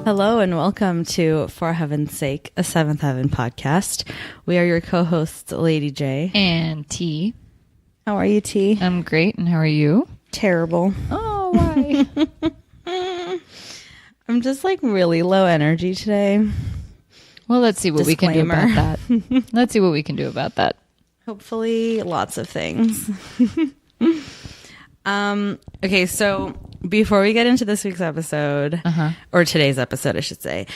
Hello and welcome to For Heaven's Sake, a Seventh Heaven podcast. We are your co-hosts, Lady J. And T. How are you, T? I'm great, and how are you? Terrible. Oh, why? I'm just like really low energy today. Well, let's see what we can do about that. Let's see what we can do about that. Hopefully, lots of things. Okay, so before we get into this week's episode, or today's episode, I should say,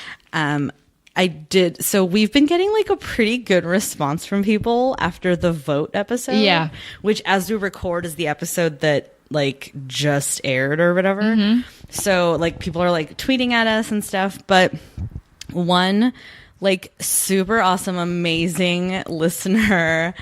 so we've been getting like a pretty good response from people after the vote episode. Yeah. Which, as we record, is the episode that like just aired or whatever. So like people are like tweeting at us and stuff, but one like super awesome, amazing listener,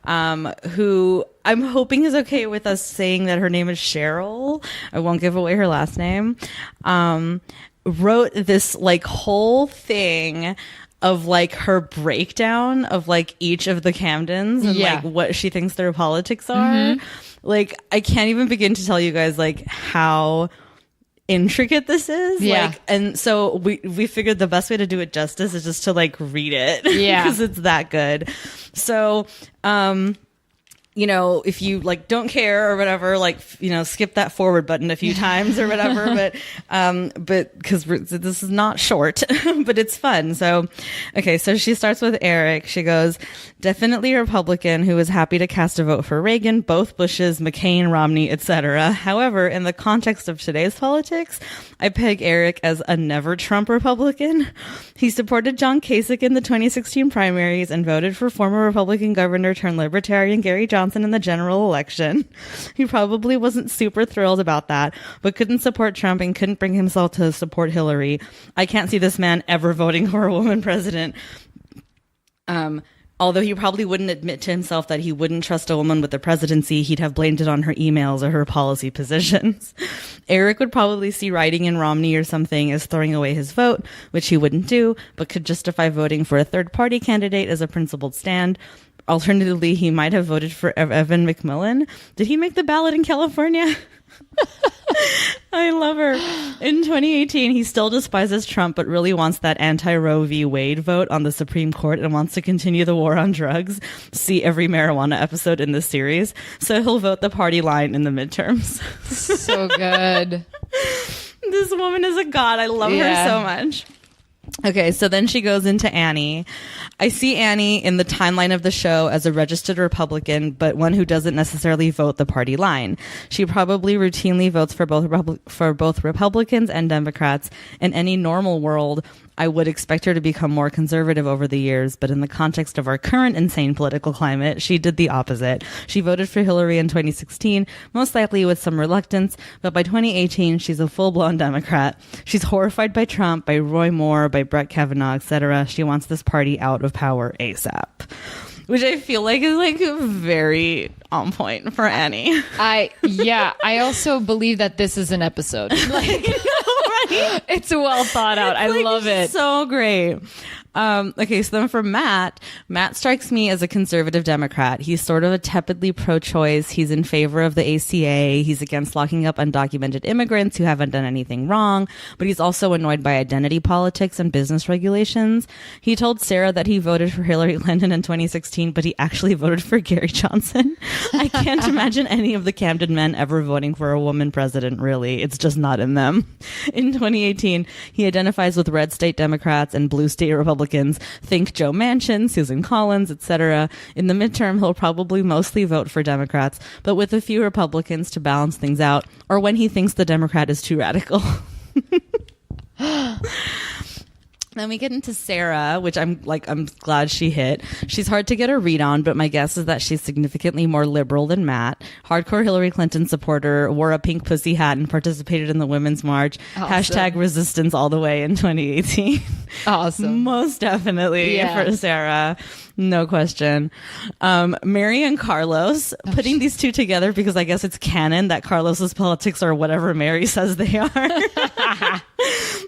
who I'm hoping is okay with us saying that her name is Cheryl. I won't give away her last name. Wrote this like whole thing of like her breakdown of like each of the Camdens and like what she thinks their politics are. Like, I can't even begin to tell you guys like how intricate this is. Like, and so we figured the best way to do it justice is just to like read it. Because it's that good. So you know, if you like don't care or whatever, like, you know, skip that forward button a few times or whatever, but because this is not short, but it's fun. So, okay. So she starts with Eric. She goes, definitely a Republican who was happy to cast a vote for Reagan, both Bushes, McCain, Romney, etc. However, in the context of today's politics, I peg Eric as a never Trump Republican. He supported John Kasich in the 2016 primaries and voted for former Republican governor turned libertarian Gary Johnson in the general election. He probably wasn't super thrilled about that, but couldn't support Trump and couldn't bring himself to support Hillary. I can't see this man ever voting for a woman president. Although he probably wouldn't admit to himself that he wouldn't trust a woman with the presidency, he'd have blamed it on her emails or her policy positions. Eric would probably see writing in Romney or something as throwing away his vote, which he wouldn't do, but could justify voting for a third-party candidate as a principled stand. Alternatively, he might have voted for Evan McMillan. Did he make the ballot in California? I love her. In 2018, he still despises Trump, but really wants that anti-Roe v. Wade vote on the Supreme Court and wants to continue the war on drugs. See every marijuana episode in this series. So he'll vote the party line in the midterms. So good. This woman is a god. I love her so much. Okay, so then she goes into Annie. I see Annie in the timeline of the show as a registered Republican, but one who doesn't necessarily vote the party line. She probably routinely votes for both Republicans and Democrats. In any normal world, I would expect her to become more conservative over the years, but in the context of our current insane political climate, she did the opposite. She voted for Hillary in 2016, most likely with some reluctance, but by 2018, she's a full-blown Democrat. She's horrified by Trump, by Roy Moore, by Brett Kavanaugh, etc. She wants this party out of power ASAP. Which I feel like is like very on point for Annie. I also believe that this is an episode. Like, it's well thought out. I love it. So great. Okay, so then for Matt strikes me as a conservative Democrat. He's sort of a tepidly pro-choice. He's in favor of the ACA. He's against locking up undocumented immigrants who haven't done anything wrong, but he's also annoyed by identity politics and business regulations. He told Sarah that he voted for Hillary Clinton in 2016, but he actually voted for Gary Johnson. I can't imagine any of the Camden men ever voting for a woman president, really. It's just not in them. In 2018, he identifies with red state Democrats and blue state Republicans. Think Joe Manchin, Susan Collins, etc. In the midterm, he'll probably mostly vote for Democrats, but with a few Republicans to balance things out, or when he thinks the Democrat is too radical. Then we get into Sarah, which I'm glad she hit. She's hard to get a read on, but my guess is that she's significantly more liberal than Matt. Hardcore Hillary Clinton supporter, wore a pink pussy hat and participated in the Women's March. Awesome. #resistance all the way in 2018. Awesome. Most definitely for Sarah. No question. Mary and Carlos, putting these two together because I guess it's canon that Carlos's politics are whatever Mary says they are.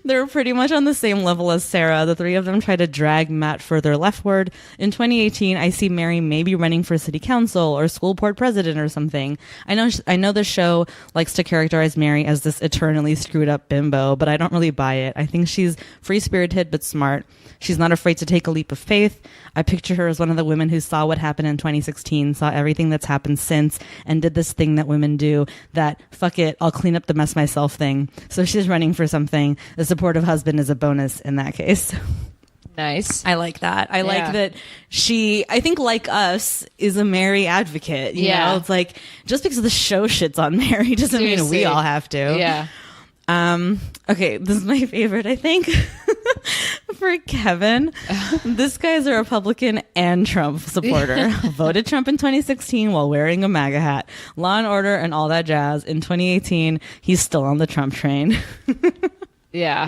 They're pretty much on the same level as Sarah. The three of them try to drag Matt further leftward. In 2018, I see Mary maybe running for city council or school board president or something. I know the show likes to characterize Mary as this eternally screwed up bimbo, but I don't really buy it. I think she's free-spirited but smart. She's not afraid to take a leap of faith. I picture her as one of the women who saw what happened in 2016, saw everything that's happened since, and did this thing that women do, that fuck it, I'll clean up the mess myself thing. So she's running for something. A supportive husband is a bonus in that case. Nice. I like that. I like that she, I think like us, is a Mary advocate. You know? It's like, just because the show shits on Mary doesn't mean we all have to. Yeah. Okay, this is my favorite, I think. For Kevin, this guy's a Republican and Trump supporter. Voted Trump in 2016 while wearing a MAGA hat. Law and order and all that jazz. In 2018, he's still on the Trump train. Yeah.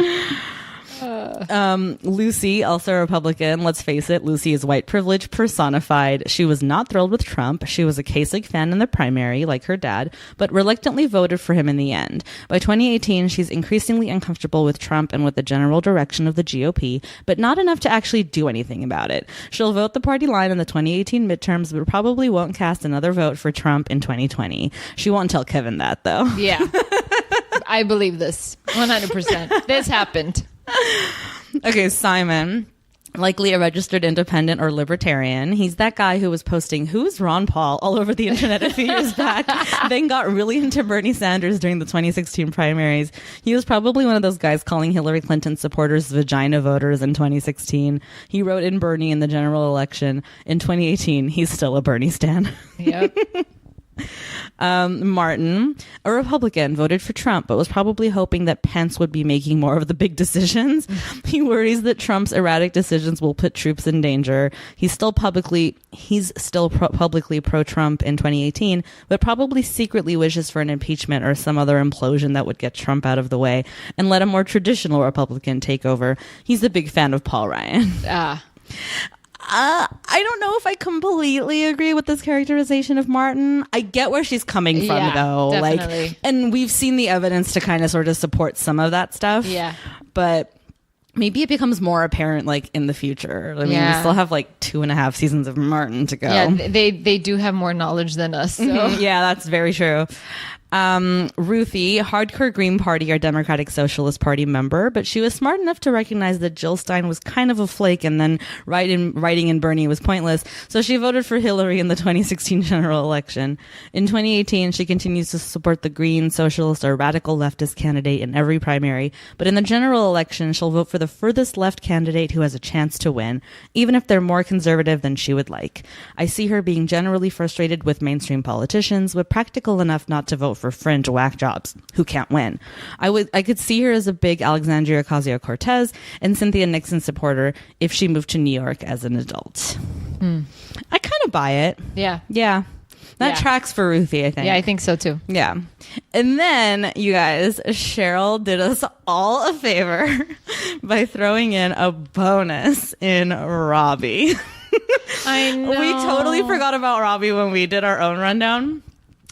Lucy, also a Republican. Let's face it, Lucy is white privilege personified. She was not thrilled with Trump. She was a Kasich fan in the primary, like her dad, but reluctantly voted for him in the end. By 2018, she's increasingly uncomfortable with Trump and with the general direction of the GOP, but not enough to actually do anything about it. She'll vote the party line in the 2018 midterms, but probably won't cast another vote for Trump in 2020. She won't tell Kevin that, though. Yeah. I believe this 100%. This happened. Okay, Simon, likely a registered independent or libertarian. He's that guy who was posting "Who's Ron Paul" all over the internet a few years back, then got really into Bernie Sanders during the 2016 primaries. He was probably one of those guys calling Hillary Clinton supporters vagina voters in 2016. He wrote in Bernie in the general election. In 2018, he's still a Bernie stan. Yep. Martin, a Republican, voted for Trump, but was probably hoping that Pence would be making more of the big decisions. He worries that Trump's erratic decisions will put troops in danger. He's still publicly pro-Trump in 2018, but probably secretly wishes for an impeachment or some other implosion that would get Trump out of the way and let a more traditional Republican take over. He's a big fan of Paul Ryan. I don't know if I completely agree with this characterization of Martin. I get where she's coming from, though. Definitely. Like, and we've seen the evidence to kind of sort of support some of that stuff. Yeah. But maybe it becomes more apparent, like, in the future. I mean, we still have like 2.5 seasons of Martin to go. Yeah, they do have more knowledge than us. So. Yeah, that's very true. Ruthie, hardcore Green Party or Democratic Socialist Party member, but she was smart enough to recognize that Jill Stein was kind of a flake and then writing in Bernie was pointless, so she voted for Hillary in the 2016 general election. In 2018, she continues to support the Green, Socialist, or Radical Leftist candidate in every primary, but in the general election, she'll vote for the furthest left candidate who has a chance to win, even if they're more conservative than she would like. I see her being generally frustrated with mainstream politicians, but practical enough not to vote for fringe whack jobs who can't win. I could see her as a big Alexandria Ocasio-Cortez and Cynthia Nixon supporter if she moved to New York as an adult. I kind of buy it. Yeah. That tracks for Ruthie, I think. Yeah, I think so too. Yeah. And then, you guys, Cheryl did us all a favor by throwing in a bonus in Robbie. I know. We totally forgot about Robbie when we did our own rundown.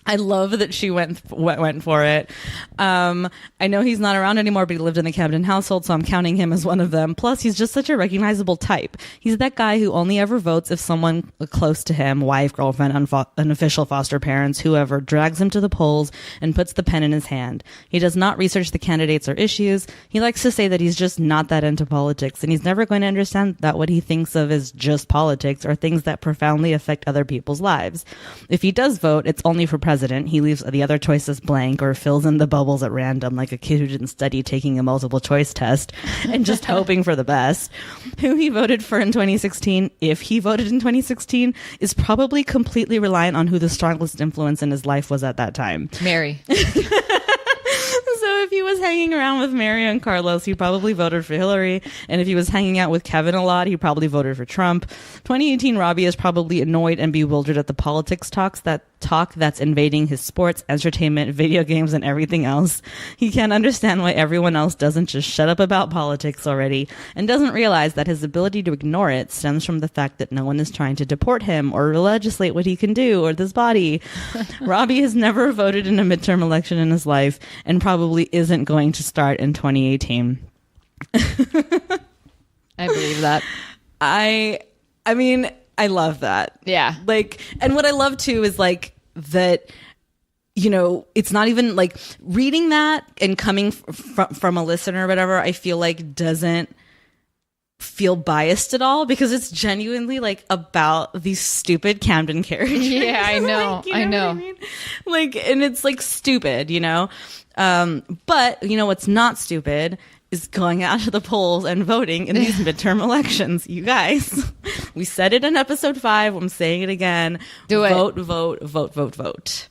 I love that she went for it. I know he's not around anymore, but he lived in the Camden household, so I'm counting him as one of them. Plus, he's just such a recognizable type. He's that guy who only ever votes if someone close to him, wife, girlfriend, unofficial foster parents, whoever, drags him to the polls and puts the pen in his hand. He does not research the candidates or issues. He likes to say that he's just not that into politics, and he's never going to understand that what he thinks of is just politics or things that profoundly affect other people's lives. If he does vote, it's only for president. He leaves the other choices blank or fills in the bubbles at random, like a kid who didn't study taking a multiple choice test and just hoping for the best. Who he voted for in 2016, if he voted in 2016, is probably completely reliant on who the strongest influence in his life was at that time. Mary. So if he was hanging around with Mary and Carlos, he probably voted for Hillary. And if he was hanging out with Kevin a lot, he probably voted for Trump. 2018 Robbie is probably annoyed and bewildered at the politics talks that talk that's invading his sports, entertainment, video games, and everything else. He can't understand why everyone else doesn't just shut up about politics already, and doesn't realize that his ability to ignore it stems from the fact that no one is trying to deport him or legislate what he can do or this body. Robbie has never voted in a midterm election in his life and probably isn't going to start in 2018. I believe that. I mean, I love that. Yeah. Like, and what I love too is like that, you know, it's not even like reading that and coming from a listener or whatever, I feel like doesn't feel biased at all, because it's genuinely like about these stupid Camden characters. Yeah, I know. Like, you I know. what I mean? Like, and it's like stupid, you know? But you know what's not stupid is going out to the polls and voting in these midterm elections. You guys, we said it in episode 5. I'm saying it again. Do it. Vote, vote, vote, vote, vote.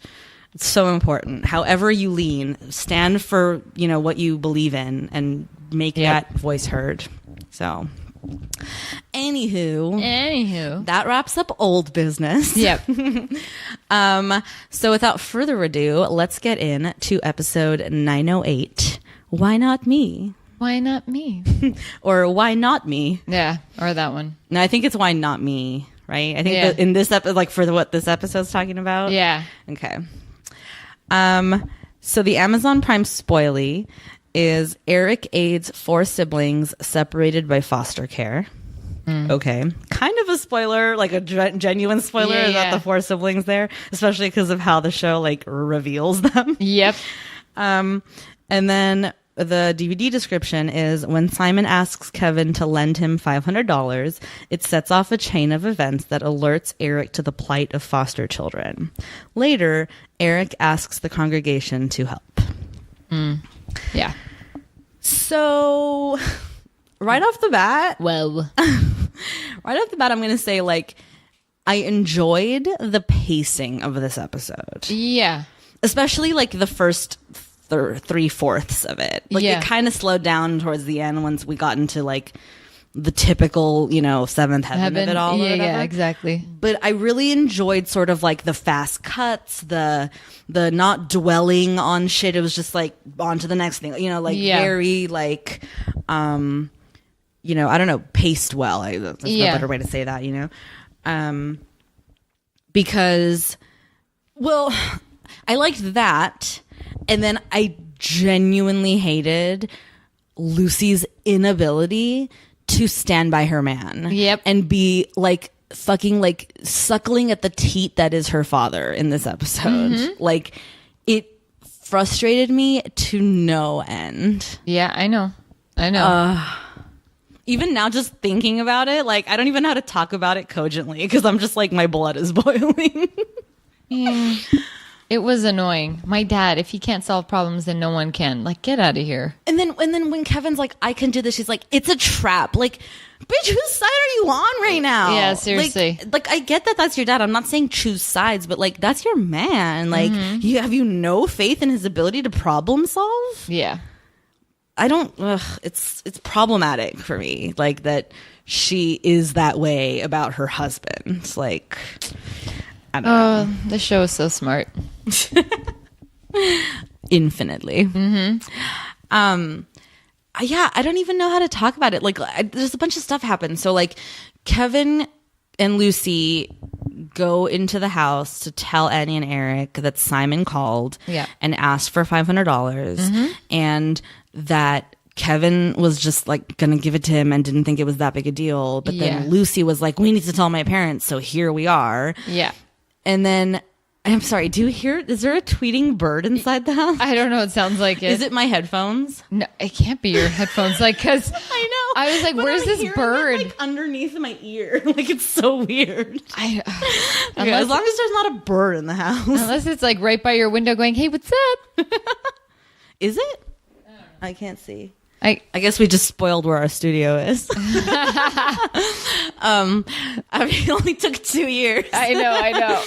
It's so important. However you lean, stand for, you know, what you believe in and make that voice heard. So, anywho, that wraps up old business. Yep. So without further ado, let's get into episode 908. Why not me? Why not me? Or why not me? Yeah, or that one. No, I think it's why not me, right? I think that in this episode, like for what this episode's talking about. Yeah. Okay. So the Amazon Prime spoilie is Eric aids 4 siblings separated by foster care. Okay. Kind of a spoiler, like a genuine spoiler about the 4 siblings there, especially because of how the show like reveals them. Yep. And then the DVD description is, when Simon asks Kevin to lend him $500, it sets off a chain of events that alerts Eric to the plight of foster children. Later, Eric asks the congregation to help. Yeah. So, right off the bat, Well, right off the bat, I'm going to say, like, I enjoyed the pacing of this episode. yeah. Especially, like, the first 3/4 of it. Like, it kind of slowed down towards the end once we got into, like, the typical, you know, seventh heaven of it all. Yeah, or whatever. yeah, exactly. But I really enjoyed sort of like the fast cuts, the not dwelling on shit. It was just like on to the next thing, you know, like very like, you know, I don't know, paced well. That's no better way to say that, you know, because, well, I liked that. And then I genuinely hated Lucy's inability to stand by her man. Yep. And be like fucking like suckling at the teat that is her father in this episode. Like, it frustrated me to no end. Yeah, I know. Even now, just thinking about it, like, I don't even know how to talk about it cogently because I'm just like, my blood is boiling. It was annoying. My dad, if he can't solve problems, then no one can. Like, get out of here. And then when Kevin's like, I can do this, she's like, it's a trap. Like, bitch, whose side are you on right now? Yeah, seriously. Like I get that that's your dad. I'm not saying choose sides, but like, that's your man. Like, have you no faith in his ability to problem solve? Yeah. I don't. It's problematic for me. Like, that she is that way about her husband. Like, I don't know. The show is so smart. Infinitely. Yeah, I don't even know how to talk about it. Like, there's a bunch of stuff happens. So like, Kevin and Lucy go into the house to tell Annie and Eric that Simon called and asked for $500 and that Kevin was just like gonna give it to him and didn't think it was that big a deal. But then Lucy was like, we need to tell my parents. So here we are. Yeah. And then, I'm sorry, do you hear, is there a tweeting bird inside the house? I don't know. It sounds like it. Is it my headphones? No, it can't be your headphones. Like, cause I know. I was like, but where's I'm this hearing bird? It, like, underneath my ear. Like, it's so weird. Okay, as long as there's not a bird in the house. Unless it's like right by your window going, hey, what's up? Is it? I can't see. I guess we just spoiled where our studio is. I mean, it only took 2 years. I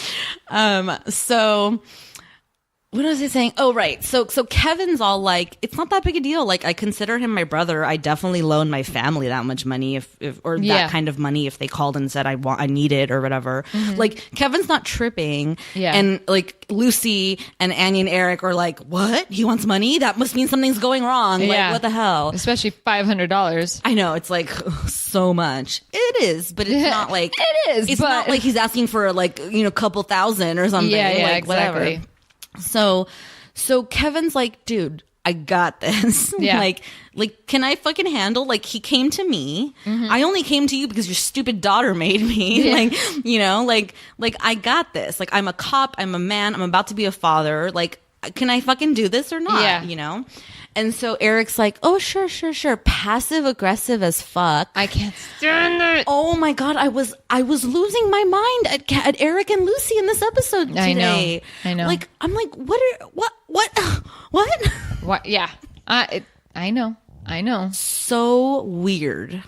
know. So what was I saying? Oh, right. So Kevin's all like, it's not that big a deal. Like, I consider him my brother. I definitely loan my family that much money if that kind of money if they called and said I need it or whatever. Mm-hmm. Like, Kevin's not tripping. Yeah. And like Lucy and Annie and Eric are like, what? He wants money? That must mean something's going wrong. Like, what the hell? Especially $500. I know. It's like so much. It is, but it's not like it is. It's not like he's asking for like, a couple thousand or something. Yeah, like, exactly. Whatever. So Kevin's like, dude, I got this. Yeah. like, can I fucking handle? Like, he came to me. Mm-hmm. I only came to you because your stupid daughter made me. Yeah. Like, I got this. Like, I'm a cop. I'm a man. I'm about to be a father. Like, can I fucking do this or not? Yeah. And so Eric's like, oh, sure. Passive aggressive as fuck. I can't stand it. Oh my God. I was losing my mind at Eric and Lucy in this episode today. I know. Like, I'm like, what? What? Yeah. I know. So weird.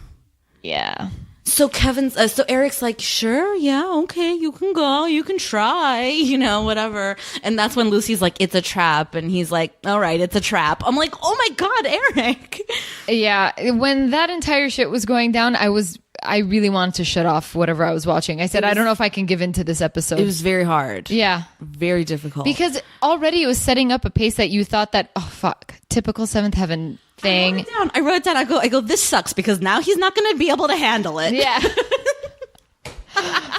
Yeah. So so Eric's like, sure, yeah, okay, you can go, you can try, whatever. And that's when Lucy's like, it's a trap. And he's like, all right, it's a trap. I'm like, oh my God, Eric. Yeah. When that entire shit was going down, I really wanted to shut off whatever I was watching. I said, I don't know if I can give into this episode. It was very hard. Yeah. Very difficult. Because already it was setting up a pace that you thought that, oh, fuck, typical Seventh Heaven thing. I wrote it down. I go, this sucks because now he's not going to be able to handle it. Yeah.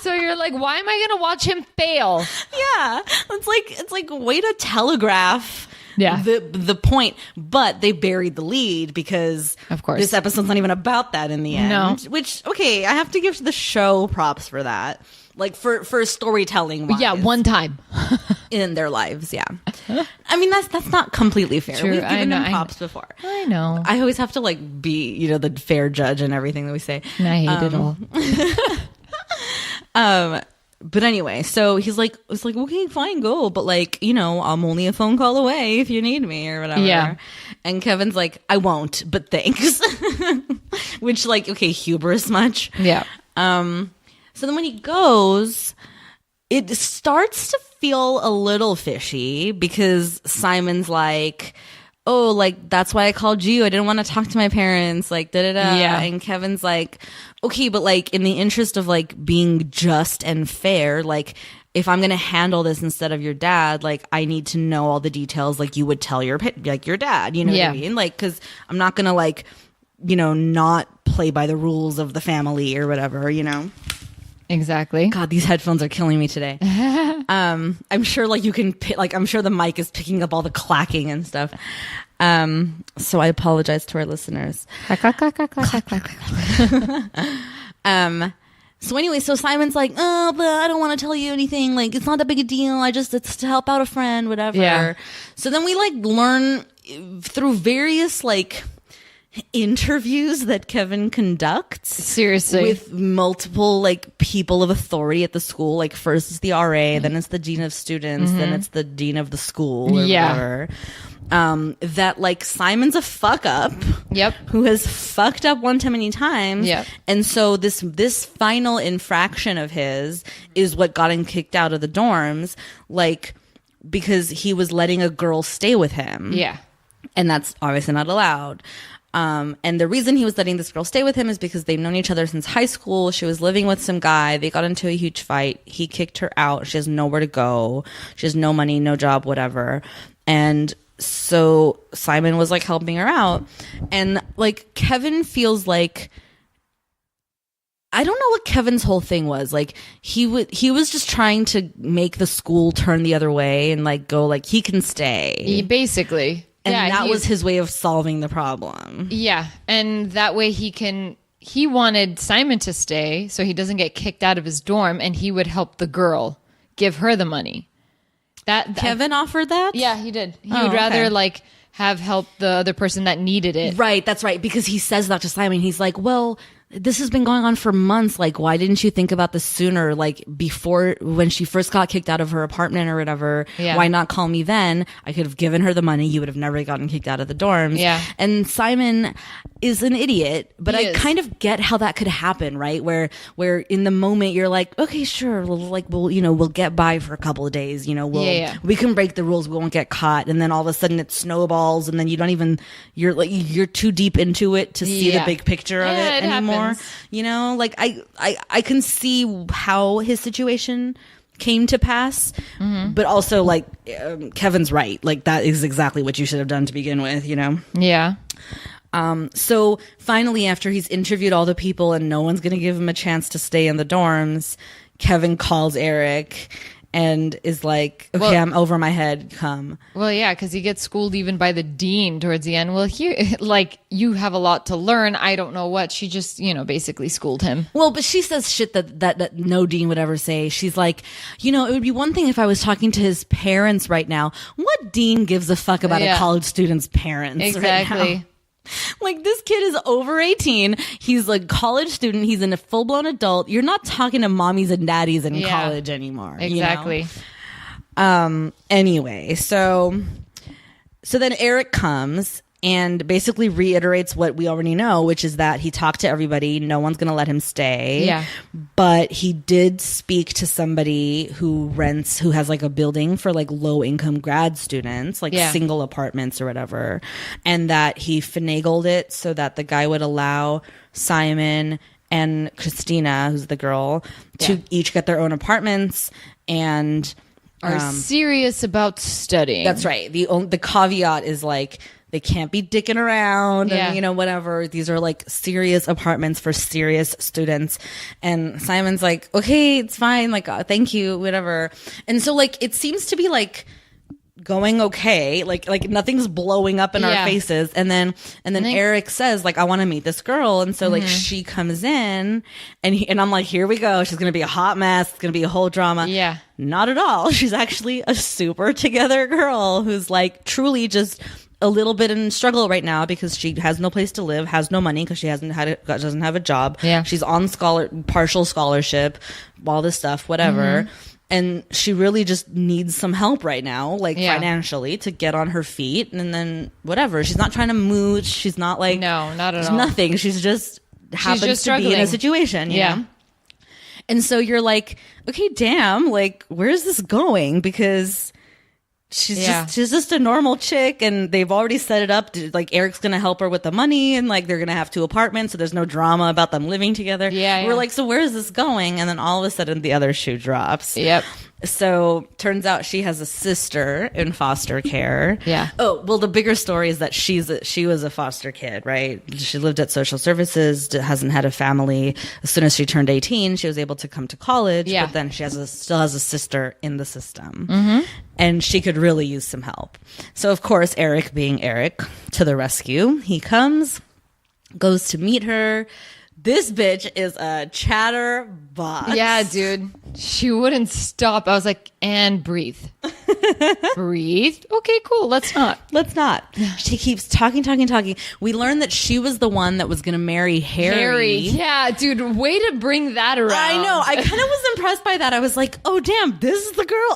So you're like, why am I going to watch him fail? Yeah. It's like way to telegraph the point, but they buried the lead because of course this episode's not even about that in the end. No. Which, okay, I have to give the show props for that. Like for storytelling wise. Yeah, one time. In their lives, yeah. I mean, that's not completely fair. True, We've given them props before. I know. I always have to like be, the fair judge in everything that we say. And I hate it all. But anyway, so it's like, okay, fine, go. But like, I'm only a phone call away if you need me or whatever. Yeah. And Kevin's like, I won't, but thanks. Which like, okay, hubris much. Yeah. So then when he goes, it starts to feel a little fishy because Simon's like, oh, like, that's why I called you. I didn't want to talk to my parents, like, da-da-da. Yeah. And Kevin's like, okay, but like, in the interest of like being just and fair, like, if I'm going to handle this instead of your dad, like, I need to know all the details like you would tell your dad, you know what I mean? Like, because I'm not going to like, not play by the rules of the family or whatever, Exactly. God, these headphones are killing me today. I'm sure like you can I'm sure the mic is picking up all the clacking and stuff. So I apologize to our listeners. So anyway, so Simon's like, oh, but I don't want to tell you anything. Like, it's not that big a deal. It's to help out a friend, whatever. Yeah. So then we like learn through various like interviews that Kevin conducts. Seriously. With multiple like people of authority at the school. Like first it's the RA, then it's the dean of students, then it's the dean of the school or whatever. That like Simon's a fuck up. Yep. Who has fucked up one too many times. Yep. And so this final infraction of his is what got him kicked out of the dorms, like because he was letting a girl stay with him. Yeah. And that's obviously not allowed. And the reason he was letting this girl stay with him is because they've known each other since high school. She was living with some guy. They got into a huge fight. He kicked her out. She has nowhere to go. She has no money, no job, whatever. And so Simon was like helping her out. And like Kevin feels like, I don't know what Kevin's whole thing was. Like he was just trying to make the school turn the other way and like go like he can stay. Basically. And that was his way of solving the problem. Yeah. And that way he wanted Simon to stay so he doesn't get kicked out of his dorm and he would help the girl, give her the money. That Kevin offered that? Yeah, he did. He would rather like have helped the other person that needed it. Right. That's right. Because he says that to Simon. He's like, well, this has been going on for months. Like, why didn't you think about this sooner? Like, before, when she first got kicked out of her apartment or whatever, why not call me then? I could have given her the money. You would have never gotten kicked out of the dorms. Yeah. And Simon is an idiot, but I kind of get how that could happen, right? Where in the moment you're like, okay, sure. We'll get by for a couple of days. We can break the rules. We won't get caught. And then all of a sudden it snowballs, and then you're too deep into it to see the big picture of it anymore. Happens. I can see how his situation came to pass, but also Kevin's right. Like, that is exactly what you should have done to begin with, Yeah. So finally, after he's interviewed all the people and no one's going to give him a chance to stay in the dorms, Kevin calls Eric and is like, okay, I'm over my head, come. Well, yeah, because he gets schooled even by the dean towards the end. Well, you have a lot to learn. I don't know what. She just, basically schooled him. Well, but she says shit that no dean would ever say. She's like, it would be one thing if I was talking to his parents right now. What dean gives a fuck about a college student's parents? Exactly. Right now? Like, this kid is over 18. He's a college student. He's a full-blown adult. You're not talking to mommies and daddies in college anymore. Exactly. Anyway, so then Eric comes and basically reiterates what we already know, which is that he talked to everybody. No one's going to let him stay. Yeah. But he did speak to somebody who has a building for low income grad students, single apartments or whatever. And that he finagled it so that the guy would allow Simon and Christina, who's the girl, to each get their own apartments and are serious about studying. That's right. The caveat is they can't be dicking around and, whatever. These are serious apartments for serious students. And Simon's like, okay, it's fine. Thank you, whatever. And so it seems to be going okay. Like nothing's blowing up in our faces. And then Eric says I want to meet this girl. And so she comes in and I'm like, here we go. She's going to be a hot mess. It's going to be a whole drama. Yeah. Not at all. She's actually a super together girl who's truly just a little bit in struggle right now because she has no place to live, has no money because she doesn't have a job. Yeah. She's on partial scholarship, all this stuff, whatever. And she really just needs some help right now, financially, to get on her feet. And then whatever. She's not trying to mooch. She's not no, not at all. Nothing. She's just happens to be in a situation. You know? And so you're like, okay, damn, where's this going? Because she's just a normal chick, and they've already set it up to, Eric's gonna help her with the money, and they're gonna have 2 apartments, so there's no drama about them living together. We're so where is this going? And then all of a sudden the other shoe drops. Yep. So turns out she has a sister in foster care. Yeah. Oh, well, the bigger story is that she was a foster kid, right? She lived at social services, hasn't had a family. As soon as she turned 18, she was able to come to college. Yeah. But then she still has a sister in the system. And she could really use some help. So, of course, Eric being Eric, to the rescue. He comes, goes to meet her. This bitch is a chatterbox. Yeah, dude. She wouldn't stop. I was like, and breathe. Breathe. Okay, cool. Let's not. She keeps talking. We learned that she was the one that was going to marry Harry. Yeah, dude. Way to bring that around. I know. I kind of was impressed by that. I was like, oh, damn, this is the girl.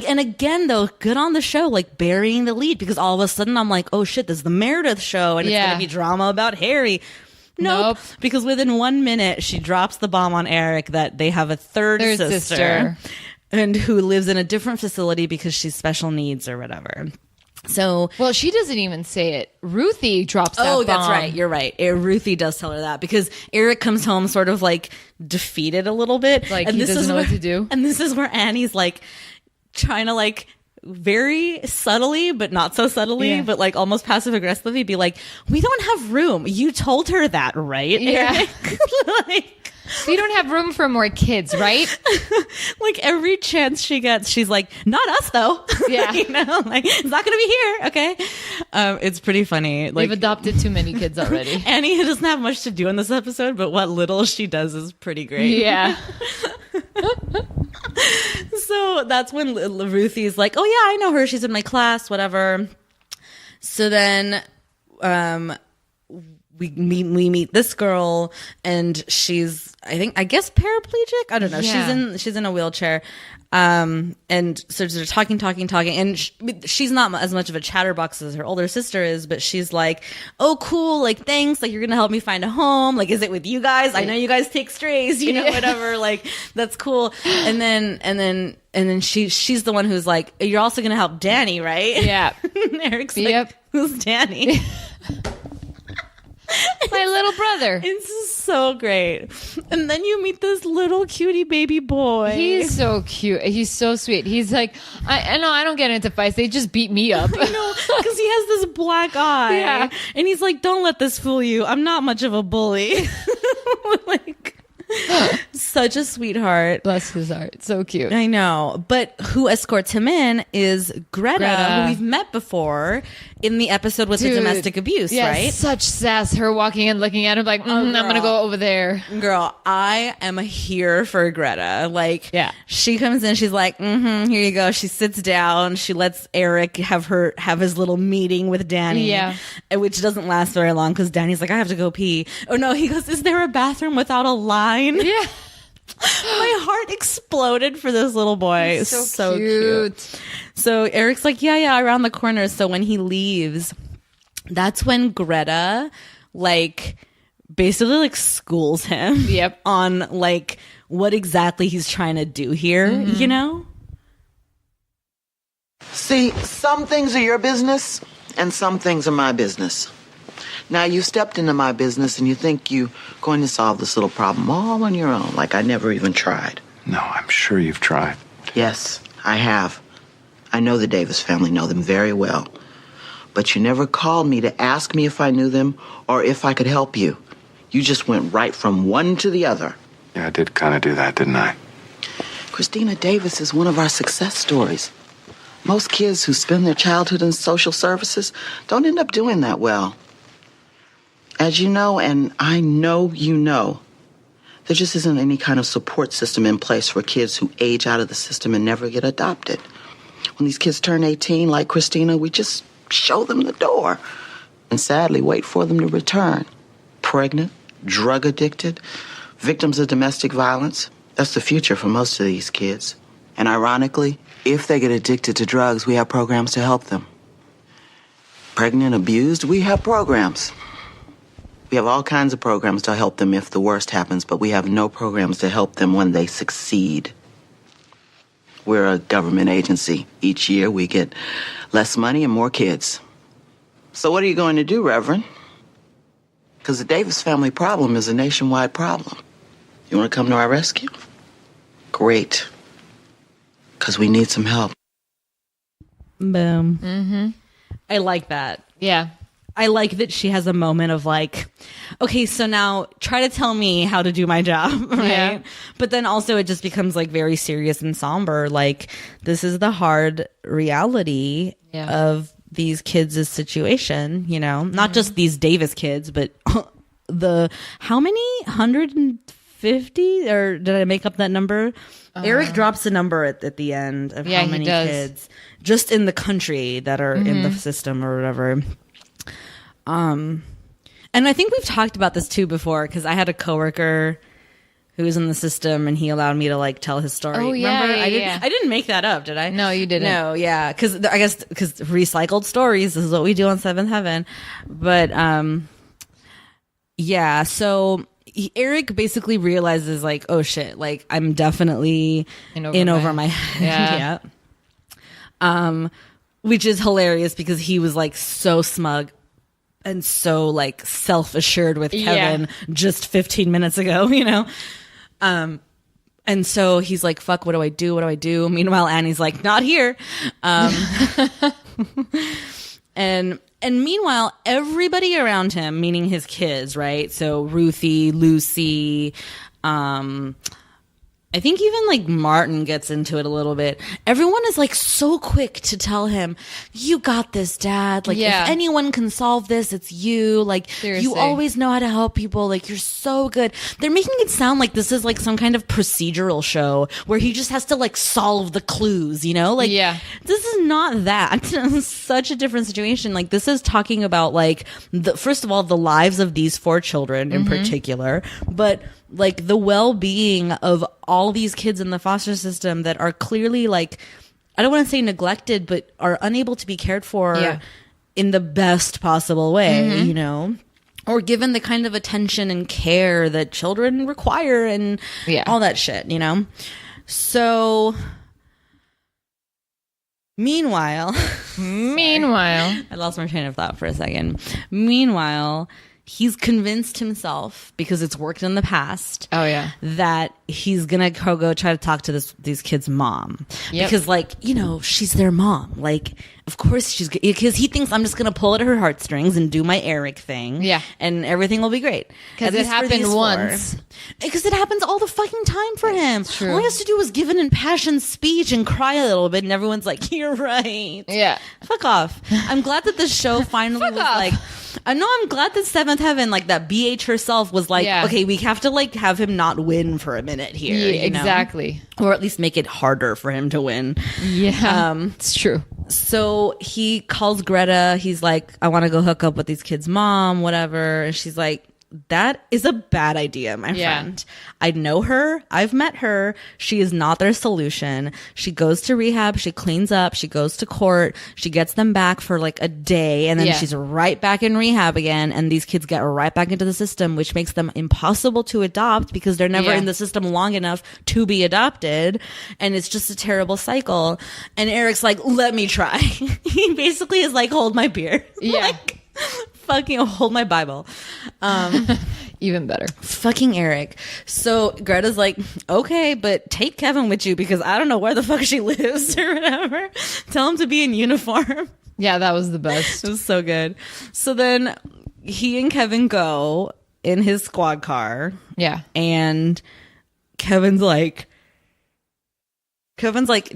And again, though, good on the show, burying the lead, because all of a sudden I'm like, oh, shit, this is the Meredith show, and it's going to be drama about Harry. Nope. Because within 1 minute, she drops the bomb on Eric that they have a third sister and who lives in a different facility because she's special needs or whatever. So, well, she doesn't even say it. Ruthie drops that bomb. Oh, that's right. You're right. Ruthie does tell her that because Eric comes home sort of defeated a little bit. And he doesn't know what to do. And this is where Annie's trying to very subtly, but not so subtly, but almost passive aggressively be like, we don't have room. You told her that, right? Yeah. So you don't have room for more kids, right? Every chance she gets, she's like, not us though. Yeah. It's not going to be here. Okay. It's pretty funny. We've adopted too many kids already. Annie doesn't have much to do in this episode, but what little she does is pretty great. Yeah. So that's when Ruthie's like, oh yeah, I know her. She's in my class, whatever. So then, we meet this girl, and she's I guess paraplegic. I don't know. Yeah. She's in a wheelchair. And so they're talking, and she's not as much of a chatterbox as her older sister is, but she's like, "Oh, cool! Like, thanks! Like, you're gonna help me find a home. Like, is it with you guys? I know you guys take strays, you know, whatever. Like, that's cool." And then she's the one who's like, "You're also gonna help Danny, right?" Yeah. And Eric's like, "Who's Danny?" My little brother. It's so great. And then you meet this little cutie baby boy. He's so cute. He's so sweet. He's like, I know I don't get into fights. They just beat me up. I know, because he has this black eye. Yeah. And he's like, don't let this fool you. I'm not much of a bully. Like, such a sweetheart. Bless his heart. So cute. I know. But who escorts him in is Greta. Who we've met before in the episode with the domestic abuse, right? Such sass. Her walking in, looking at him like, I'm going to go over there. Girl, I am here for Greta. Like, she comes in, she's like, here you go. She sits down. She lets Eric have his little meeting with Danny. Yeah. Which doesn't last very long because Danny's like, I have to go pee. Oh no, he goes, is there a bathroom without a line? Yeah. My heart exploded for this little boy. He's so cute. So Eric's like, yeah, around the corner. So when he leaves, that's when Greta, like, basically, like, schools him on, like, what exactly he's trying to do here, you know? See, some things are your business, and some things are my business. Now, you stepped into my business and you think you're going to solve this little problem all on your own, like I never even tried. No, I'm sure you've tried. Yes, I have. I know the Davis family, know them very well. But you never called me to ask me if I knew them or if I could help you. You just went right from one to the other. Yeah, I did kind of do that, didn't I? Christina Davis is one of our success stories. Most kids who spend their childhood in social services don't end up doing that well. As you know, and I know you know, there just isn't any kind of support system in place for kids who age out of the system and never get adopted. When these kids turn 18, like Christina, we just show them the door and sadly wait for them to return. Pregnant, drug addicted, victims of domestic violence. That's the future for most of these kids. And ironically, if they get addicted to drugs, we have programs to help them. Pregnant, abused, we have programs. We have all kinds of programs to help them if the worst happens, but we have no programs to help them when they succeed. We're a government agency. Each year we get less money and more kids. So what are you going to do, Reverend? Because the Davis family problem is a nationwide problem. You want to come to our rescue? Great. Because we need some help. Boom. Mm-hmm. I like that. Yeah. I like that she has a moment of like, okay, so now try to tell me how to do my job, right? Yeah. But then also it just becomes like very serious and somber. Like, this is the hard reality of these kids' situation, you know? Not just these Davis kids, but how many? 150? Or did I make up that number? Eric drops a number at the end of how many kids just in the country that are in the system or whatever. And I think we've talked about this too before, because I had a coworker who was in the system and he allowed me to like tell his story. Oh, yeah. Remember? Yeah, I didn't make that up, did I? No, you didn't. No, yeah. Because I guess because recycled stories, this is what we do on Seventh Heaven. But yeah, so Eric basically realizes like, oh shit, like I'm definitely in over my head. Yeah. Which is hilarious because he was like so smug and so like self-assured with Kevin just 15 minutes ago, you know? And so he's like, fuck, what do I do? What do I do? Meanwhile, Annie's like, not here. And meanwhile, everybody around him, meaning his kids, right? So Ruthie, Lucy, and I think even like Martin gets into it a little bit. Everyone is like so quick to tell him, you got this, Dad. Like if anyone can solve this, it's you. Like Seriously. You always know how to help people. Like you're so good. They're making it sound like this is like some kind of procedural show where he just has to like solve the clues, you know? Like this is not that. It's such a different situation. Like this is talking about like first of all, the lives of these 4 children in particular, but like the well-being of all these kids in the foster system that are clearly like, I don't want to say neglected, but are unable to be cared for in the best possible way, you know, or given the kind of attention and care that children require and all that shit, you know? So meanwhile, I lost my train of thought for a second. Meanwhile, he's convinced himself, because it's worked in the past, that he's gonna go try to talk to these kids' mom. Because, like, you know, she's their mom. Like, of course she's, because he thinks I'm just gonna pull at her heartstrings and do my Eric thing. And everything will be great. Because it happened once. Because it happens all the fucking time for him. It's true. All he has to do is give an impassioned speech and cry a little bit, and everyone's like, you're right. Fuck off. I'm glad that this show finally was like, I know, I'm glad that Seventh Heaven, like that BH herself was like, okay, we have to like have him not win for a minute here. You know? Exactly. Or at least make it harder for him to win. It's true. So he calls Greta. He's like, I want to go hook up with these kids' mom, whatever. And she's like, that is a bad idea, my friend. I know her. I've met her. She is not their solution. She goes to rehab. She cleans up. She goes to court. She gets them back for like a day. And then she's right back in rehab again. And these kids get right back into the system, which makes them impossible to adopt because they're never in the system long enough to be adopted. And it's just a terrible cycle. And Eric's like, let me try. He basically is like, hold my beer. Like, fucking hold my Bible. Even better. Fucking Eric. So Greta's like, okay, but take Kevin with you because I don't know where the fuck she lives or whatever. Tell him to be in uniform. Yeah, that was the best. It was so good. So then he and Kevin go in his squad car. And Kevin's like,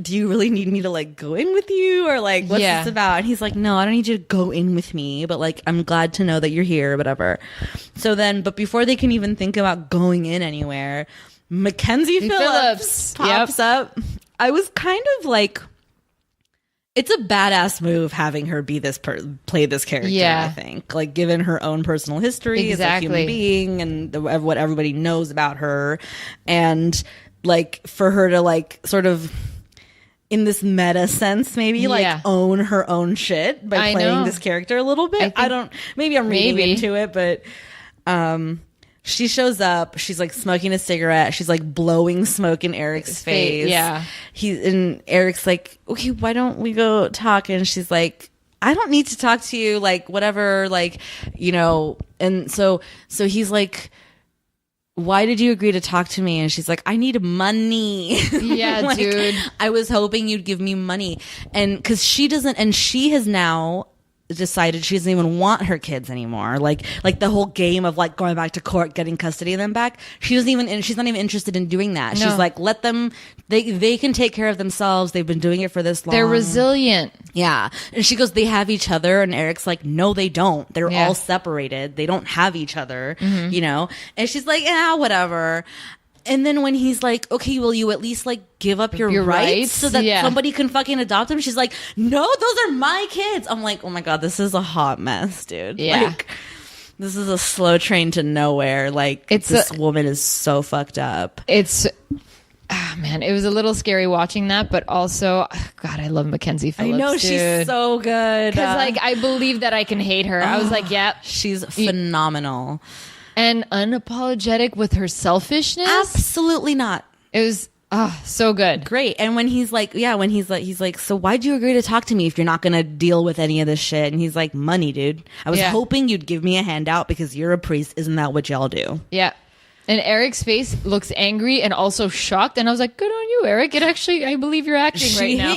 do you really need me to like go in with you, or like what's this about? And he's like, no, I don't need you to go in with me, but like I'm glad to know that you're here, whatever. So then, but before they can even think about going in anywhere, Mackenzie Phillips pops up. I was kind of like, it's a badass move having her be this play this character. I think, like, given her own personal history as a human being and what everybody knows about her, and like for her to like sort of in this meta sense maybe like own her own shit by playing this character a little bit. Maybe I'm reading into it, but she shows up, she's like smoking a cigarette, she's like blowing smoke in Eric's face. And Eric's like, okay, why don't we go talk? And she's like, I don't need to talk to you, like whatever, like, you know. And so he's like, why did you agree to talk to me? And she's like, I need money. Like, dude. I was hoping you'd give me money. And because she doesn't, and she has now decided she doesn't even want her kids anymore. Like the whole game of like going back to court, getting custody of them back. She's not even interested in doing that. No. She's like, let them, they can take care of themselves. They've been doing it for this long. They're resilient. Yeah. And she goes, they have each other. And Eric's like, no, they don't. They're all separated. They don't have each other, you know? And she's like, yeah, whatever. And then when he's like, okay, will you at least like give up your rights so that somebody can fucking adopt him? She's like, no, those are my kids. I'm like, oh my God, this is a hot mess, dude. Like, this is a slow train to nowhere. Like, this woman is so fucked up. Man, it was a little scary watching that, but also, God, I love Mackenzie Phillips. I know, she's so good. Because like, I believe that I can hate her. I was like, yeah, she's phenomenal. And unapologetic with her selfishness. Absolutely not. It was so good. Great. And when he's like, he's like, so why'd you agree to talk to me if you're not going to deal with any of this shit? And he's like, money, dude. I was hoping you'd give me a handout because you're a priest. Isn't that what y'all do? Yeah. And Eric's face looks angry and also shocked. And I was like, good on you, Eric. It actually, I believe you're acting right now.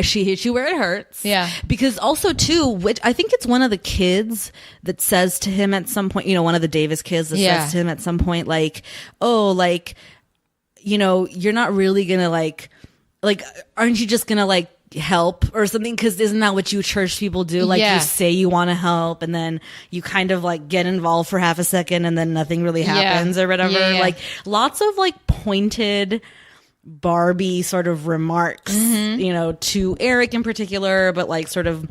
She hit you where it hurts. Yeah. Because also, too, which I think it's one of the kids that says to him at some point, you know, one of the Davis kids that says to him at some point, like, oh, like, you're not really gonna like, aren't you just gonna like help or something? Because isn't that what you church people do? Like you say you want to help, and then you kind of like get involved for half a second, and then nothing really happens or whatever. Like lots of like pointed Barbie sort of remarks, to Eric in particular, but like sort of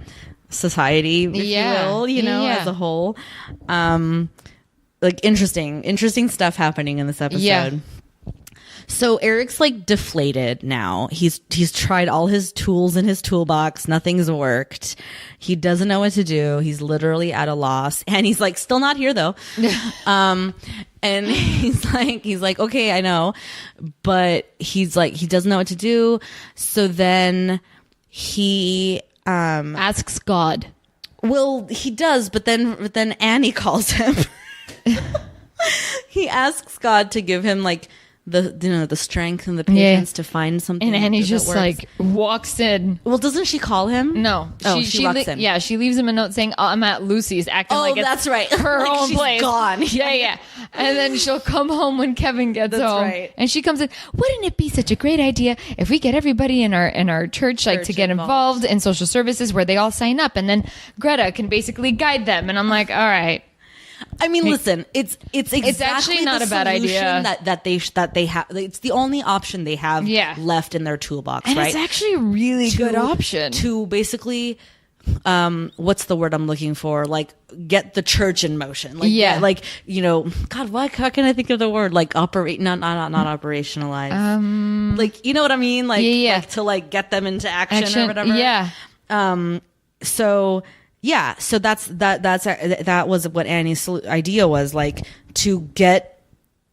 society, if you will, as a whole. Like interesting stuff happening in this episode. Yeah. So Eric's like deflated now. He's tried all his tools in his toolbox. Nothing's worked. He doesn't know what to do. He's literally at a loss. And he's like, still not here though. And he's like, okay, I know. But he's like, he doesn't know what to do. So then he asks God. Well, he does, but then Annie calls him. He asks God to give him like the strength and the patience to find something. And Annie just like walks in. Well, doesn't she call him? No. She walks in. Yeah, she leaves him a note saying, I'm at Lucy's, acting like it's that's right. her like own she's place. Gone. Yeah. And then she'll come home when Kevin gets home. Right. And she comes in, wouldn't it be such a great idea if we get everybody in our church like to get involved in social services where they all sign up, and then Greta can basically guide them. And I'm like, all right. I mean, listen, it's exactly actually not a bad idea that they have. It's the only option they have left in their toolbox, and right? it's actually a really good option to basically, what's the word I'm looking for? Like get the church in motion. Like, God, how can I think of the word? Like operate, not operationalize. Like, you know what I mean? Like, like to like get them into action or whatever. Yeah. So that was what Annie's idea was, like to get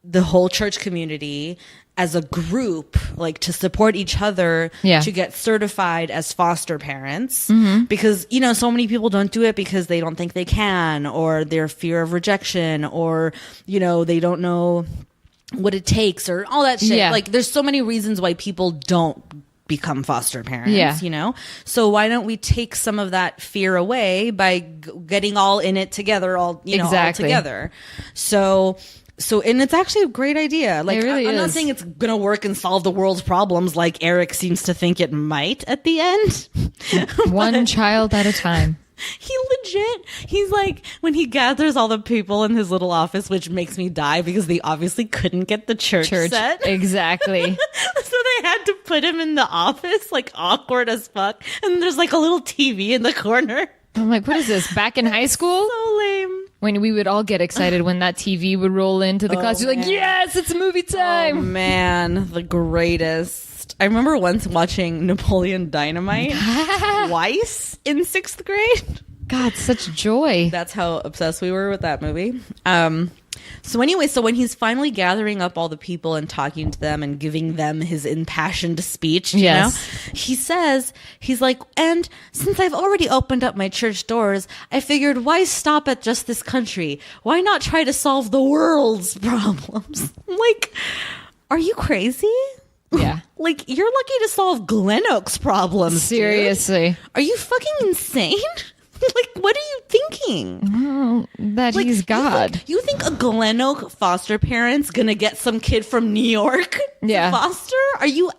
the whole church community as a group, like to support each other, to get certified as foster parents, because so many people don't do it because they don't think they can, or their fear of rejection, or they don't know what it takes, or all that shit. Like there's so many reasons why people don't become foster parents, so why don't we take some of that fear away by getting all in it together, all together. So and it's actually a great idea. Like, I'm not saying it's gonna work and solve the world's problems like Eric seems to think it might at the end. One child at a time. He's like, when he gathers all the people in his little office, which makes me die because they obviously couldn't get the church set. Exactly. So they had to put him in the office, like awkward as fuck. And there's like a little TV in the corner. I'm like, what is this? Back in high school? So lame. When we would all get excited when that TV would roll into the class. You're like, yes, it's movie time. Oh, man. The greatest. I remember once watching Napoleon Dynamite twice in 6th grade. God, such joy. That's how obsessed we were with that movie. So when he's finally gathering up all the people and talking to them and giving them his impassioned speech, he says, he's like, and since I've already opened up my church doors, I figured, why stop at just this country? Why not try to solve the world's problems? Like, are you crazy? Yeah. Like, you're lucky to solve Glen Oak's problems. Seriously. Dude. Are you fucking insane? Like, what are you thinking? That like, he's God. You think a Glen Oak foster parent's gonna get some kid from New York to foster? Are you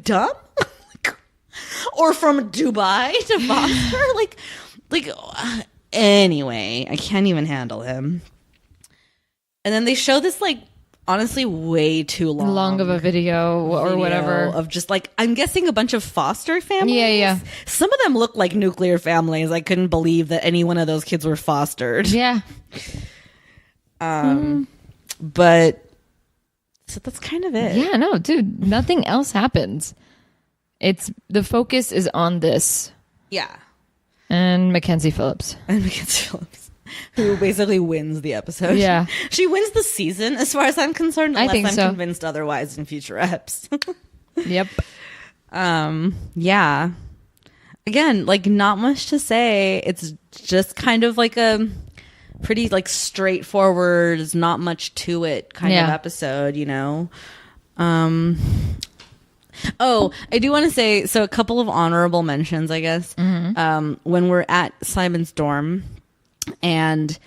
dumb? Or from Dubai to foster? Anyway, I can't even handle him. And then they show this honestly way too long of a video or whatever of just I'm guessing a bunch of foster families. Yeah. Some of them look like nuclear families. I couldn't believe that any one of those kids were fostered. Yeah. But so that's kind of it. Yeah, no, dude, nothing else happens. It's the focus is on this. Yeah. And Mackenzie Phillips. Who basically wins the episode. Yeah. She wins the season, as far as I'm concerned, unless I'm convinced otherwise in future eps. Yep. Yeah. Again, not much to say. It's just kind of a pretty straightforward, there's not much to it kind of episode, Oh, I do want to say, so a couple of honorable mentions, I guess. Mm-hmm. When we're at Simon's dorm, and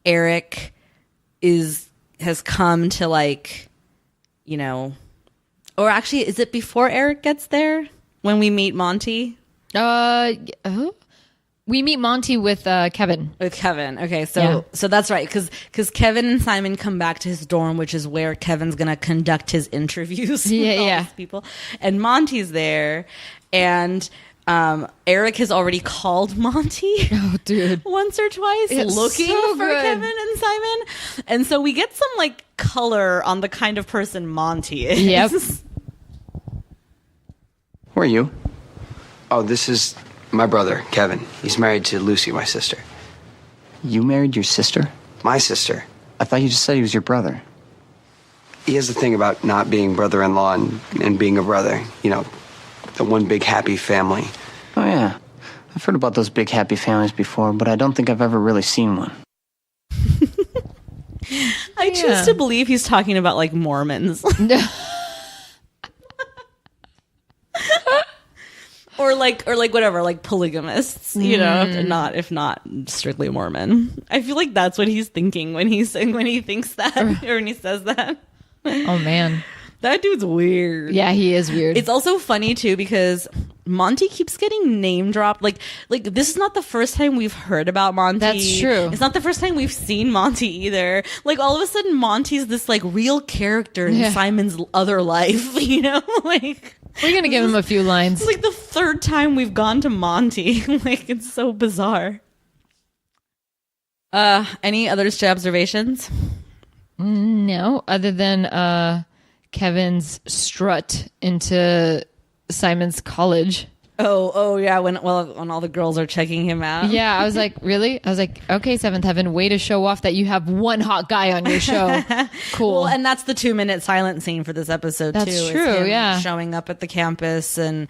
Eric has come to Or actually, is it before Eric gets there when we meet Monty? We meet Monty with Kevin. With Kevin. Okay, so that's right. Because Kevin and Simon come back to his dorm, which is where Kevin's going to conduct his interviews with all these people. And Monty's there. And Eric has already called Monty once or twice looking for Kevin and Simon. And so we get some like color on the kind of person Monty is. Yep. Who are you? Oh, this is my brother, Kevin. He's married to Lucy, my sister. You married your sister? My sister. I thought you just said he was your brother. He has the thing about not being brother-in-law and being a brother. You know, the one big happy family. Oh, yeah. I've heard about those big happy families before, but I don't think I've ever really seen one. I choose to believe he's talking about, like, Mormons. Or whatever, like polygamists, you know, if not strictly Mormon. I feel like that's what he's thinking when he thinks that or when he says that. Oh man, that dude's weird. Yeah, he is weird. It's also funny too because Monty keeps getting name dropped. Like this is not the first time we've heard about Monty. That's true. It's not the first time we've seen Monty either. Like all of a sudden, Monty's this like real character in Simon's other life. You know, like. We're going to give him a few lines. It's like the third time we've gone to Monty. Like, it's so bizarre. Any other observations? No, other than Kevin's strut into Simon's college. Oh yeah, when all the girls are checking him out. Yeah, I was like, really? I was like, okay, Seventh Heaven, way to show off that you have one hot guy on your show. Cool. Well, and that's the 2-minute silent scene for this episode too. That's true, yeah. Showing up at the campus and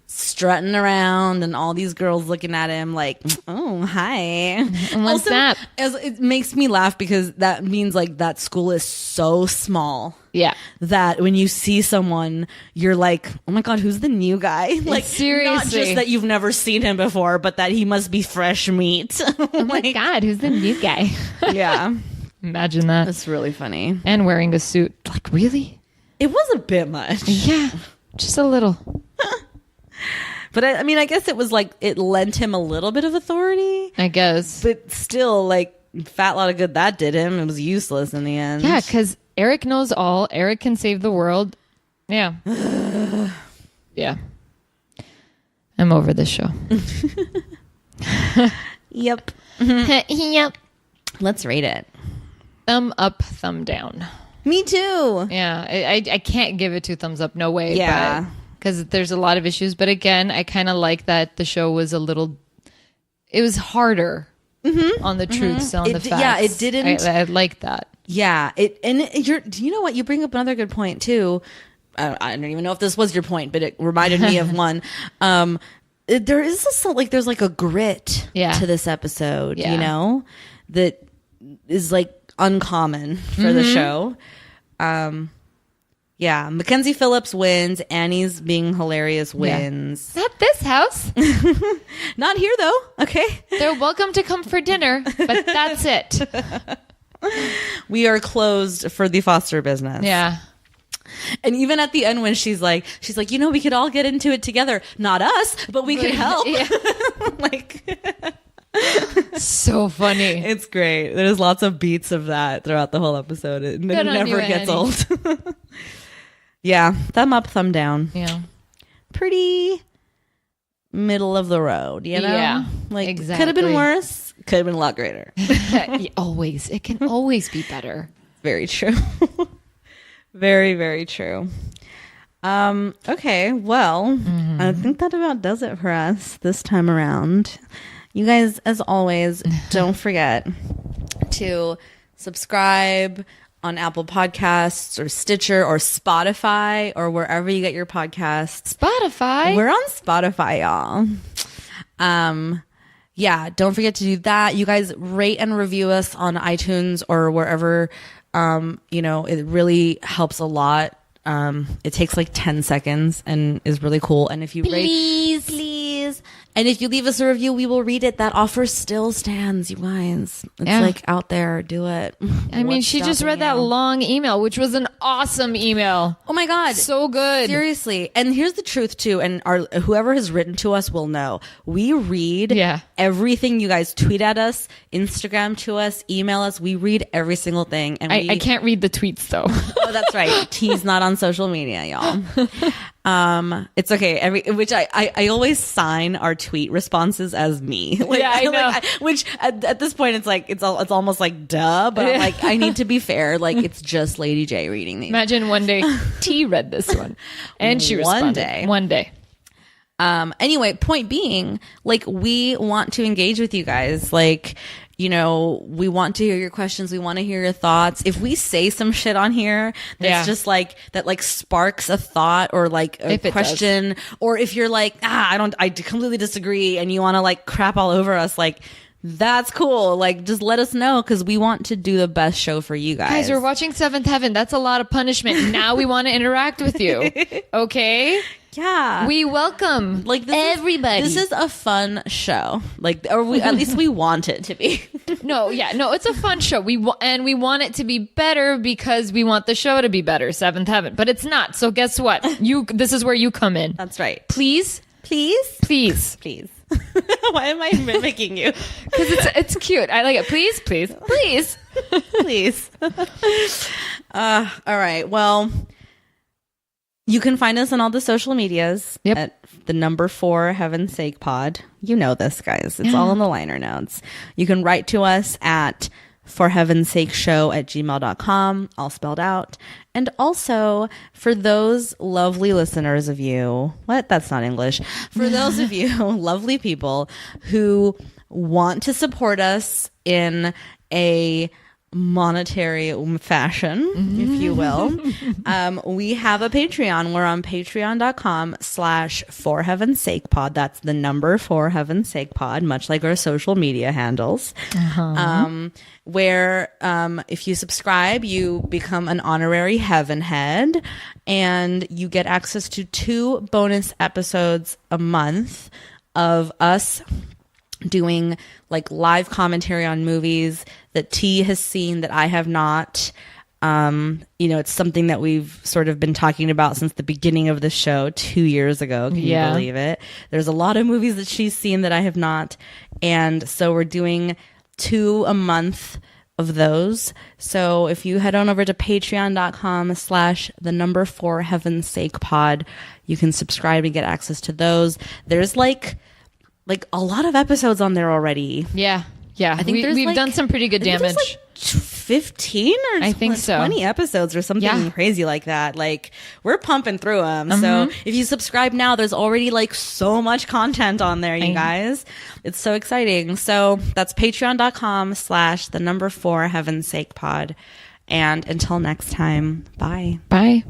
strutting around and all these girls looking at him like, oh, hi. And what's that? It makes me laugh because that means like that school is so small. Yeah. That when you see someone, you're like, oh my God, who's the new guy? Like, seriously. Not just that you've never seen him before, but that he must be fresh meat. Oh my God, who's the new guy? Yeah. Imagine that. That's really funny. And wearing a suit. Like, really? It was a bit much. Yeah. Just a little. But I mean, I guess it was like, it lent him a little bit of authority. I guess. But still, like, fat lot of good that did him. It was useless in the end. Yeah, because Eric knows all. Eric can save the world. Yeah. Yeah. I'm over this show. Yep. Yep. Let's rate it. Thumb up, thumb down. Me too. Yeah. I can't give it 2 thumbs up. No way. Yeah. Because there's a lot of issues. But again, I kind of like that the show was it was harder on the truths, on the facts. Yeah, it didn't. I like that. Yeah. You know what? You bring up another good point too. I don't even know if this was your point, but it reminded me of one. There is there's like a grit to this episode, you know, that is like uncommon for the show. Yeah, Mackenzie Phillips wins. Annie's being hilarious wins. Not this house. Not here though. Okay. They're welcome to come for dinner, but that's it. We are closed for the foster business. Yeah. And even at the end when she's like, you know, we could all get into it together. Not us, but we could help. Yeah. Like so funny. It's great. There's lots of beats of that throughout the whole episode. It never gets old. Yeah, thumb up, thumb down. Yeah. Pretty middle of the road, you know? Yeah, like, exactly. Could have been worse. Could have been a lot greater. Always. It can always be better. Very true. Very, very true. Okay, well, I think that about does it for us this time around. You guys, as always, don't forget to subscribe on Apple Podcasts or Stitcher or Spotify or wherever you get your podcasts. Spotify? We're on Spotify, y'all. Yeah, don't forget to do that. You guys rate and review us on iTunes or wherever. You know, it really helps a lot. It takes like 10 seconds and is really cool. And if you please And if you leave us a review, we will read it. That offer still stands, you guys. It's like out there. Do it. I mean, she just read that long email, which was an awesome email. Oh my God. So good. Seriously. And here's the truth too. And whoever has written to us will know. We read everything you guys tweet at us, Instagram to us, email us. We read every single thing. And I can't read the tweets though. Oh, that's right. T's not on social media, y'all. It's okay. Which I always sign our tweet responses as me. Like, yeah, I know. Which at this point it's like it's almost like duh, but I'm like, I need to be fair. Like, it's just Lady J reading these. Imagine one day T read this one and she responded. One day. Anyway, point being, like, we want to engage with you guys. Like, you know, we want to hear your questions. We want to hear your thoughts. If we say some shit on here that's just like, that like sparks a thought or like a question, or if you're like, I completely disagree, and you want to like crap all over us, like, that's cool. Like, just let us know, because we want to do the best show for you guys. Guys, we're watching Seventh Heaven. That's a lot of punishment. Now we want to interact with you. Okay? Yeah. We welcome everybody. This is a fun show. Like, or at least we want it to be. No, it's a fun show. We want it to be better because we want the show to be better, Seventh Heaven. But it's not. So guess what? This is where you come in. That's right. Please. Why am I mimicking you? Because it's cute. I like it. Please. Please. All right. Well, you can find us on all the social medias at the number 4 Heaven's Sake Pod. You know this, guys. It's all in the liner notes. You can write to us at forheavensakeshow@gmail.com, all spelled out. And also, for those lovely listeners of you, that's not English. For those of you lovely people who want to support us in a monetary fashion, if you will, we have a Patreon. We're on patreon.com/forheavensakepod. That's the number 4 Heaven's Sake Pod, much like our social media handles. Where if you subscribe, you become an honorary Heaven Head, and you get access to 2 bonus episodes a month of us doing like live commentary on movies that T has seen that I have not. You know, it's something that we've sort of been talking about since the beginning of the show 2 years ago. Can you believe it? There's a lot of movies that she's seen that I have not. And so we're doing 2 a month of those. So if you head on over to patreon.com/the number 4 Heaven's Sake Pod, you can subscribe and get access to those. There's like a lot of episodes on there already. Yeah. I think we've done some pretty good damage. 15 or I think 20 episodes or something crazy like that. Like, we're pumping through them. So if you subscribe now, there's already like so much content on there, you guys. It's so exciting. So that's patreon.com/the number 4 Heaven's Sake Pod. And until next time, bye. Bye.